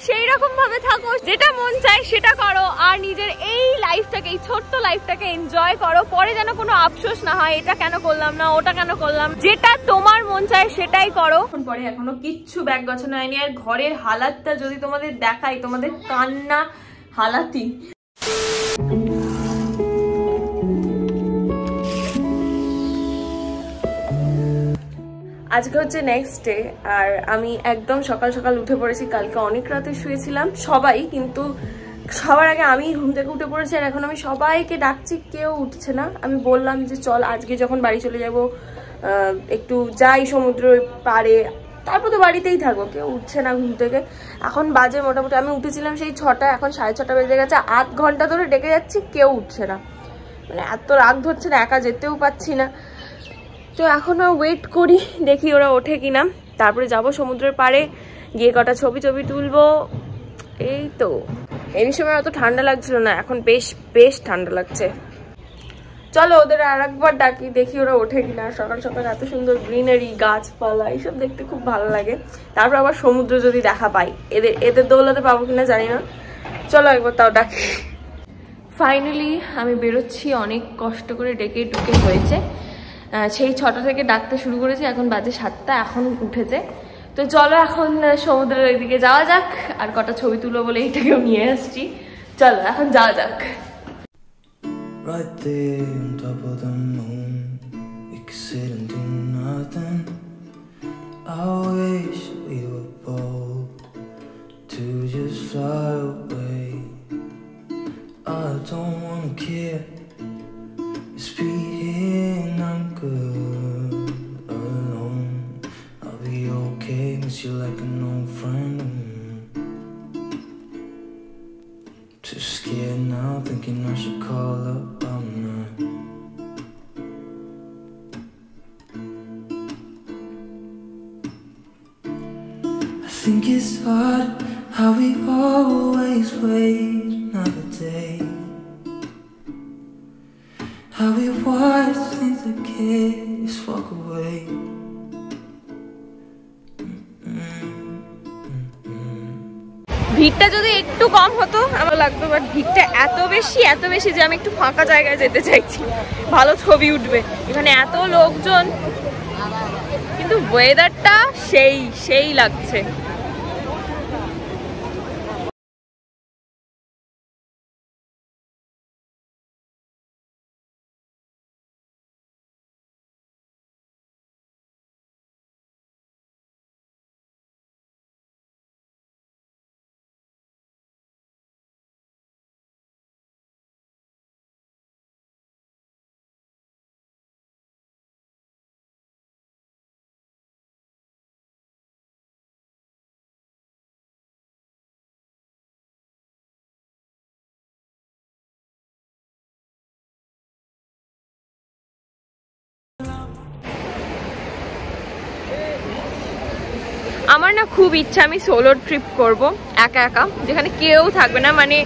সেই রকম ভাবে থাকো, যেটা মন চায় সেটা করো, আর নিজের এই লাইফটাকে, এই ছোট্ট লাইফটাকে এনজয় করো। পরে যেন কোনো আফসোস না হয়, এটা কেন করলাম না, ওটা কেন করলাম। যেটা তোমার মন চায় সেটাই করো। পরে এখনো কিচ্ছু ব্যাগ গোছানো হয়নি, আর ঘরের হালাতটা যদি তোমাদের দেখাই, তোমাদের কান্না হালাতি। আজকে হচ্ছে নেক্সট ডে, আর আমি একদম সকাল সকাল উঠে পড়েছি। কালকে অনেক রাতে শুয়েছিলাম সবাই, কিন্তু সবার আগে আমি ঘুম থেকে উঠে পড়েছি। আর এখন আমি সবাইকে ডাকছি, কেউ উঠছে না। আমি বললাম যে চল আজকে যখন বাড়ি চলে যাব একটু যাই সমুদ্রের পাড়ে, তারপর তো বাড়িতেই থাকবো। কেউ উঠছে না ঘুম থেকে। এখন বাজে মোটামুটি, আমি উঠেছিলাম সেই 6টা, এখন 6:30 বেজে গেছে। 8 ঘন্টা ধরে ডেকে যাচ্ছি, কেউ উঠছে না। মানে এত রাগ ধরছে না, একা যেতেও পাচ্ছি না। তো এখনো ওয়েট করি, দেখি ওরা ওঠে কিনা, তারপরে যাব সমুদ্রের পাড়ে, গিয়ে কটা ছবি তুলবো। এই তো এই সময় অত ঠান্ডা লাগছিল না, এখন বেশ ঠান্ডা লাগছে। চলো ওদের আর একবার ডাকি, দেখি ওরা ওঠে কিনা। সকাল সকাল এত সুন্দর গ্রিনারি, গাছপালা, এইসব দেখতে খুব ভালো লাগে। তারপর আবার সমুদ্র যদি দেখা পাই, এদের দৌলতে পাবো কিনা জানি না। চলো একবার তাও ডাকি। ফাইনালি আমি বেরোচ্ছি, অনেক কষ্ট করে ডেকে টুকে হয়েছে। সেই 6টা থেকে ডাকতে শুরু করেছি, এখন বাজে 7টা, এখন উঠেছে। তো চলো এখন সমুদ্রের ওইদিকে যাওয়া যাক, আর কটা ছবি তুলো বলে এইটাকেও নিয়ে আসছি। চলো এখন যাওয়া যাক। Right there on top of the moon, we could sit and do nothing. I wish we were bold to just fly away. I don't wanna care, just be here and I'm good alone. I'll be okay, miss you like an old friend. Too scared now, thinking I should call up all night. I think it's hard how we always wait another day, how we watch things that kids walk away. ভিড়টা যদি একটু কম হতো আমার লাগতো, but ভিড়টা এত বেশি যে আমি একটু ফাঁকা জায়গায় যেতে চাইছি, ভালো ছবি উঠবে। এখানে এত লোকজন, কিন্তু ওয়েদারটা সেই লাগছে। আমার না খুব ইচ্ছা আমি সোলো ট্রিপ করব, একা একা, যেখানে কেউ থাকবে না, মানে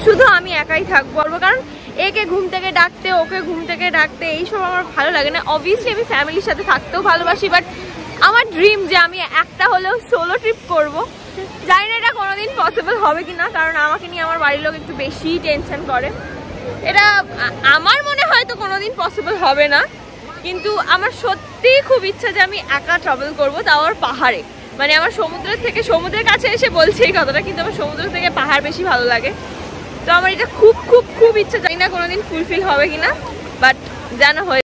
শুধু আমি একাই থাকবো। কারণ একে ঘুম থেকে ডাকতে, ওকে ঘুম থেকে ডাকতে, এইসব আমার ভালো লাগে না। অবভিয়াসলি আমি ফ্যামিলির সাথে থাকতেও ভালোবাসি, বাট আমার ড্রিম যে আমি একটা হলেও সোলো ট্রিপ করব। জানি না এটা কোনোদিন পসিবল হবে কিনা, কারণ আমাকে নিয়ে আমার বাড়ির লোক একটু বেশি টেনশন করে। এটা আমার মনে হয় তো কোনোদিন পসিবল হবে না, কিন্তু আমার সত্যিই খুব ইচ্ছা যে আমি একা ট্রাভেল করবো, তাও আর পাহাড়ে। মানে আমার সমুদ্রের কাছে এসে বলছে এই কথাটা, কিন্তু আমার সমুদ্র থেকে পাহাড় বেশি ভালো লাগে। তো আমার এটা খুব ইচ্ছা, জানি না কোনোদিন ফুলফিল হবে কিনা, বাট যেন হয়ে।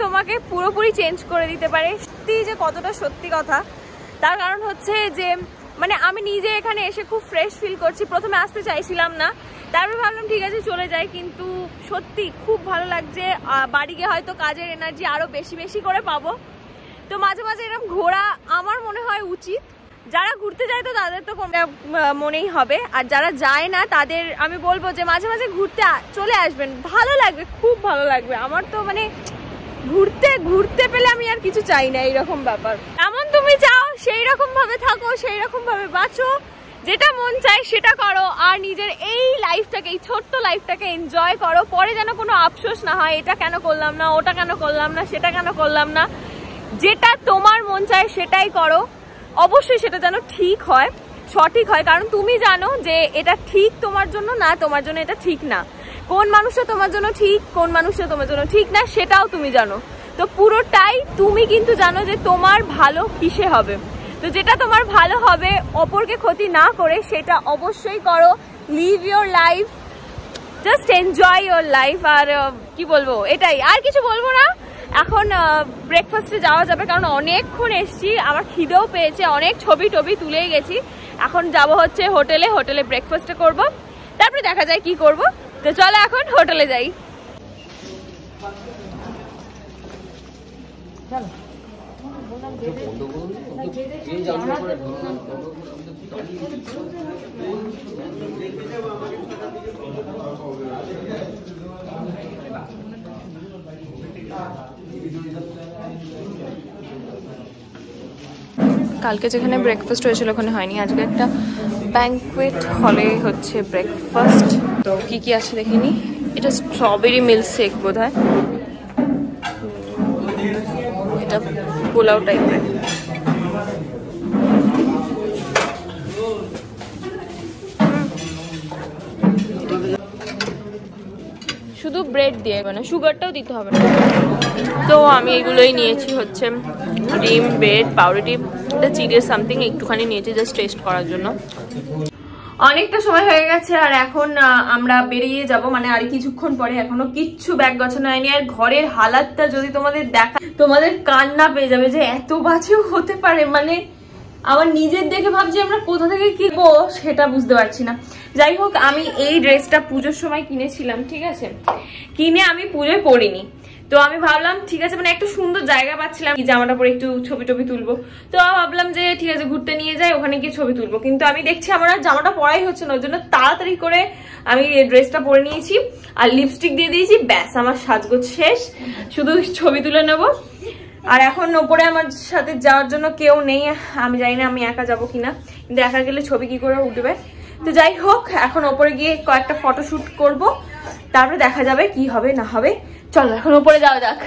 তোমাকে পুরোপুরি চেঞ্জ করে দিতে পারে, সত্যি যে কতটা সত্যি কথা। তার কারণ হচ্ছে যে মানে আমি নিজে এখানে এসে খুব ফ্রেশ ফিল করছি। প্রথমে আসতে চাইছিলাম না, তারপর ভাবলাম ঠিক আছে চলে যাই, কিন্তু সত্যি খুব ভালো লাগছে। বাড়ি গিয়ে হয়তো কাজের এনার্জি আরো বেশি করে পাবো, তো মাঝে মাঝে এরকম ঘোরা আমার মনে হয় উচিত। যারা ঘুরতে যায় তো তাদের তো মনেই হবে, আর যারা যায় না তাদের আমি বলবো যে মাঝে মাঝে ঘুরতে চলে আসবেন, ভালো লাগবে, খুব ভালো লাগবে। আমার তো মানে ঘুরতে পেলে আমি আর কিছু চাই না, এইরকম ব্যাপার। এমন তুমি চাও সেই রকম ভাবে থাকো, সেই রকম ভাবে বাঁচো, যেটা মন চায় সেটা করো, আর নিজের এই লাইফটাকে, এই ছোট্ট লাইফটাকে এনজয় করো। পরে যেন কোনো আফসোস না হয়, এটা কেন করলাম না, ওটা কেন করলাম না, সেটা কেন করলাম না। যেটা তোমার মন চায় সেটাই করো, অবশ্যই সেটা যেন ঠিক হয়, সঠিক হয়, কারণ তুমি জানো যে এটা ঠিক তোমার জন্য না, তোমার জন্য এটা ঠিক না। কোন মানুষটা তোমার জন্য ঠিক, কোন মানুষটা তোমার জন্য ঠিক না, সেটাও তুমি জানো। তো পুরোটাই তুমি কিন্তু জানো যে তোমার ভালো কিসে হবে। তো যেটা তোমার ভালো হবে, অপরকে ক্ষতি না করে, সেটা অবশ্যই করো। Live your life, just enjoy your life. আর কি বলবো, এটাই, আর কিছু বলবো না। এখন ব্রেকফাস্টে যাওয়া যাবে, কারণ অনেকক্ষণ এসছি, আমার খিদেও পেয়েছে, অনেক ছবি টবি তুলেই গেছি। এখন যাব হচ্ছে হোটেলে ব্রেকফাস্টে করব, তারপরে দেখা যায় কি করব। তো চলো এখন হোটেলে যাই। কালকে যেখানে ব্রেকফাস্ট হয়েছিল ওখানে হয়নি, আজকে একটা ব্যাঙ্কুয়েট হলে হচ্ছে ব্রেকফাস্ট। তো কি কি আছে দেখিনি। এটা স্ট্রবেরি মিল্ক শেক বোধ হয়, এটা পোলাও টাইপের। শুধু ব্রেড দিয়ে, মানে সুগারটাও দিতে হবে না। তো আমি এগুলোই নিয়েছি, হচ্ছে ডিম, ব্রেড, পাউরুটি, এটা চিড়ের সামথিং একটুখানি নিয়েছি জাস্ট টেস্ট করার জন্য। অনেকটা সময় হয়ে গেছে আর এখন আমরা বেরিয়ে যাব, মানে আর কিছুক্ষণ পরে। এখনো কিচ্ছু ব্যাগ গোছানো হয়নি, আর ঘরের হালাতটা যদি তোমাদের দেখা, তোমাদের কান্না পেয়ে যাবে যে এত বাজেও হতে পারে। মানে আমার নিজের দেখে ভাবছি আমরা কোথা থেকে কিনবো সেটা বুঝতে পারছি না। যাই হোক, আমি এই ড্রেসটা পুজোর সময় কিনেছিলাম, ঠিক আছে, কিনে আমি পুজোয় পরিনি। তো আমি ভাবলাম ঠিক আছে, মানে একটু সুন্দর জায়গা পাচ্ছিলাম কি জামাটা পরে একটু ছবি টবি তুলবো। তো ভাবলাম যে ঠিক আছে ঘুরতে নিয়ে যাই, ওখানে গিয়ে ছবি তুলবো। কিন্তু আমি দেখছি আমার জামাটা পরাই হচ্ছে না, ওই জন্য তাড়াতাড়ি করে আমি ড্রেসটা পরে নিয়েছি আর লিপস্টিক দিয়ে দিয়েছি, ব্যাস আমার সাজগোজ শেষ, শুধু ছবি তুলে নেবো। আর এখন ওপরে আমার সাথে যাওয়ার জন্য কেউ নেই, আমি জানি না আমি একা যাবো কিনা, কিন্তু একা গেলে ছবি কি করে উঠবে। তো যাই হোক, এখন ওপরে গিয়ে কয়েকটা ফটোশুট করব, তারপরে দেখা যাবে কি হবে না হবে। চলো এখন উপরে যাওয়া যাক।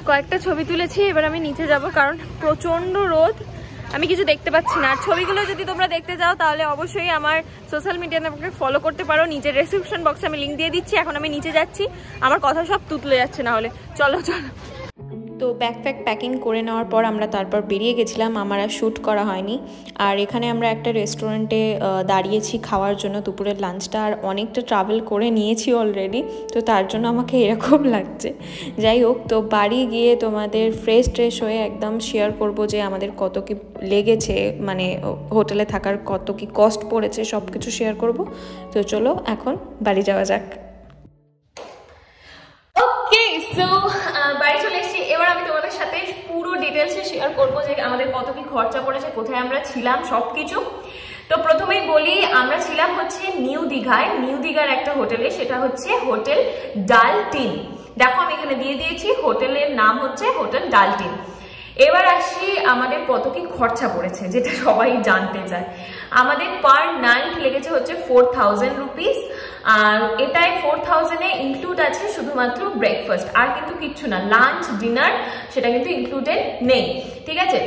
কয়েকটা ছবি তুলেছি, এবার আমি নিচে যাব কারণ প্রচন্ড রোদ, আমি কিছু দেখতে পাচ্ছি না। আর ছবিগুলো যদি তোমরা দেখতে যাও তাহলে অবশ্যই আমার সোশ্যাল মিডিয়াতে আমাকে ফলো করতে পারো, নিচের ডেসক্রিপশন বক্সে আমি লিঙ্ক দিয়ে দিচ্ছি। এখন আমি নিচে যাচ্ছি, আমার কথা সব তুতলে যাচ্ছে না হলে। চলো চলো। তো ব্যাকপ্যাক প্যাকিং করে নেওয়ার পর আমরা তারপর বেরিয়ে গেছিলাম, আমার আর শ্যুট করা হয়নি। আর এখানে আমরা একটা রেস্টুরেন্টে দাঁড়িয়েছি খাওয়ার জন্য দুপুরের লাঞ্চটা, আর অনেকটা ট্রাভেল করে নিয়েছি অলরেডি, তো তার জন্য আমাকে এরকম লাগছে। যাই হোক, তো বাড়ি গিয়ে তোমাদের ফ্রেশ হয়ে একদম শেয়ার করব যে আমাদের কত কি লেগেছে, মানে হোটেলে থাকার কত কি কস্ট পড়েছে, সব কিছু শেয়ার করব। তো চলো এখন বাড়ি যাওয়া যাক। ওকে, সো বাড়ি চলে এসেছি। এবার আমি তোমাদের সাথে পুরো ডিটেলসে শেয়ার করবো যে আমাদের কত কি খরচা পড়েছে, কোথায় আমরা ছিলাম, সবকিছু। তো প্রথমেই বলি, আমরা ছিলাম হচ্ছে নিউ দীঘায়, নিউ দীঘার একটা হোটেলে, সেটা হচ্ছে হোটেল ডালটিন। দেখো আমি এখানে দিয়ে দিয়েছি, হোটেলের নাম হচ্ছে হোটেল ডালটিন। এবার আসি আমাদের কত কি খরচা পড়েছে, যেটা সবাই জানতে চায়। আমাদের পার নাইট লেগেছে হচ্ছে 4000 রুপিস, আর এটাই 4000-এ ইনক্লুড আছে শুধুমাত্র ব্রেকফাস্ট, আর কিন্তু কিচ্ছু না, লাঞ্চ ডিনার সেটা কিন্তু ইনক্লুডেড নেই, ঠিক আছে।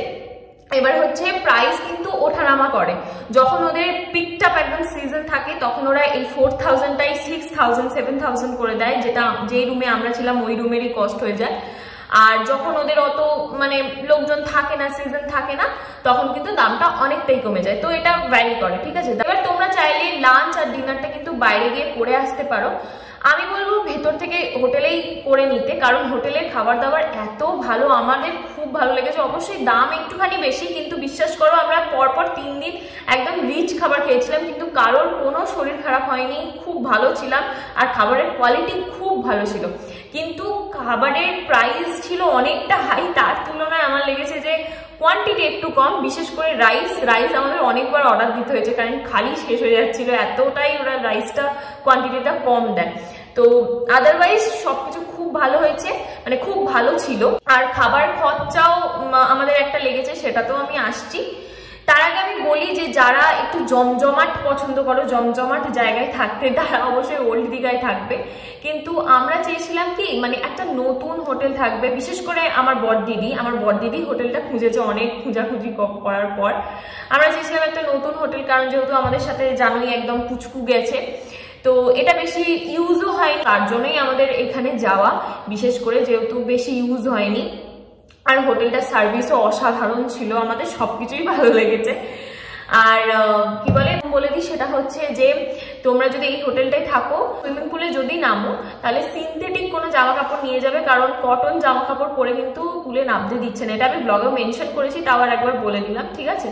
এবার হচ্ছে প্রাইস কিন্তু ওঠানামা করে, যখন ওদের পিকটাপ একদম সিজন থাকে তখন ওরা এই 4000টাই 6000 7000 করে দেয়, যেটা যেই রুমে আমরা ছিলাম ওই রুমেরই কস্ট হয়ে যায়। আর যখন ওদের অত মানে লোকজন থাকে না, সিজন থাকে না, তখন কিন্তু দামটা অনেকটাই কমে যায়। তো এটা ভ্যারি করে, ঠিক আছে। এবার তোমরা চাইলে লাঞ্চ আর ডিনারটা কিন্তু বাইরে গিয়ে করে আসতে পারো। আমি বলবো ভেতর থেকে হোটেলেই করে নিতে, কারণ হোটেলের খাবার দাবার এত ভালো, আমাদের খুব ভালো লেগেছে। অবশ্যই দাম একটুখানি বেশি, কিন্তু বিশ্বাস করো আমরা পরপর 3 দিন একদম রিচ খাবার খেয়েছিলাম, কিন্তু কারোর কোনো শরীর খারাপ হয়নি, খুব ভালো ছিলাম। আর খাবারের কোয়ালিটি খুব ভালো ছিল, কিন্তু খাবারের প্রাইস ছিল অনেকটা হাই। তার তুলনায় আমার লেগেছে যে কোয়ান্টিটি একটু কম, বিশেষ করে রাইস আমাদের অনেকবার অর্ডার দিতে হয়েছে, কারণ খালি শেষ হয়ে যাচ্ছিল, এতটাই ওরা রাইসটা কোয়ান্টিটিটা কম দেয়। তো আদারওয়াইজ সবকিছু খুব ভালো হয়েছে, মানে খুব ভালো ছিল। আর খাবার খরচাও আমাদের একটা লেগেছে, সেটাতেও আমি আসছি। তার আগে আমি বলি যে যারা একটু জমজমাট পছন্দ করো, জমজমাট জায়গায় থাকতে, তারা অবশ্যই ওল্ড দীঘায় থাকবে। কিন্তু আমরা চেয়েছিলাম কি মানে একটা নতুন হোটেল থাকবে, বিশেষ করে আমার বড়দিদি হোটেলটা খুঁজেছে অনেক খোঁজাখুঁজি করার পর। আমরা চেয়েছিলাম একটা নতুন হোটেল, কারণ যেহেতু আমাদের সাথে জানোই একদম পুচকু গেছে, তো এটা বেশি ইউজও হয়নি, তার জন্যই আমাদের এখানে যাওয়া, বিশেষ করে যেহেতু বেশি ইউজ হয়নি। আর হোটেলটার সার্ভিসও অসাধারণ ছিল, আমাদের সবকিছুই ভালো লেগেছে। আর কি বলে দিই, সেটা হচ্ছে যে তোমরা যদি এই হোটেলটায় থাকো, সুইমিং পুলে যদি নামো তাহলে সিনথেটিক কোনো জামা কাপড় নিয়ে যাবে, কারণ কটন জামা কাপড় পরে কিন্তু পুলে নামতে দিচ্ছে না। এটা আমি ব্লগেও মেনশন করেছি, তাও আর একবার বলে দিলাম, ঠিক আছে।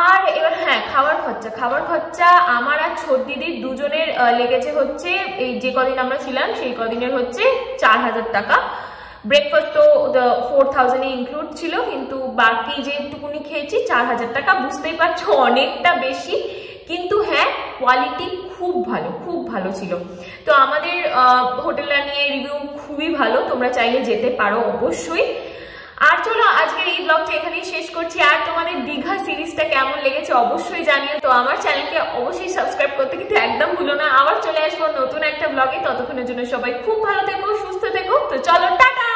আর এবার হ্যাঁ, খাবার খরচা আমার আর ছোট দিদির দুজনের লেগেছে হচ্ছে, এই যে কদিন আমরা ছিলাম সেই কদিনের হচ্ছে 4000 টাকা। ব্রেকফাস্ট তো 4000 ইনক্লুড ছিল, কিন্তু বাকি যে একটুকুনি খেয়েছি 4000 টাকা। বুঝতেই পারছো অনেকটা বেশি, কিন্তু হ্যাঁ কোয়ালিটি খুব ভালো ছিল। তো আমাদের হোটেলটা নিয়ে রিভিউ খুবই ভালো, তোমরা চাইলে যেতে পারো অবশ্যই। আর চলো আজকের এই ব্লগটা এখানেই শেষ করছি। আর তোমাদের দীঘা সিরিজটা কেমন লেগেছে অবশ্যই জানিও। তো আমার চ্যানেলকে অবশ্যই সাবস্ক্রাইব করতে কিন্তু একদম ভুলো না। আবার চলে আসবো নতুন একটা ব্লগে, ততক্ষণের জন্য সবাই খুব ভালো থেকো, সুস্থ থেকো। তো চলো টাটা।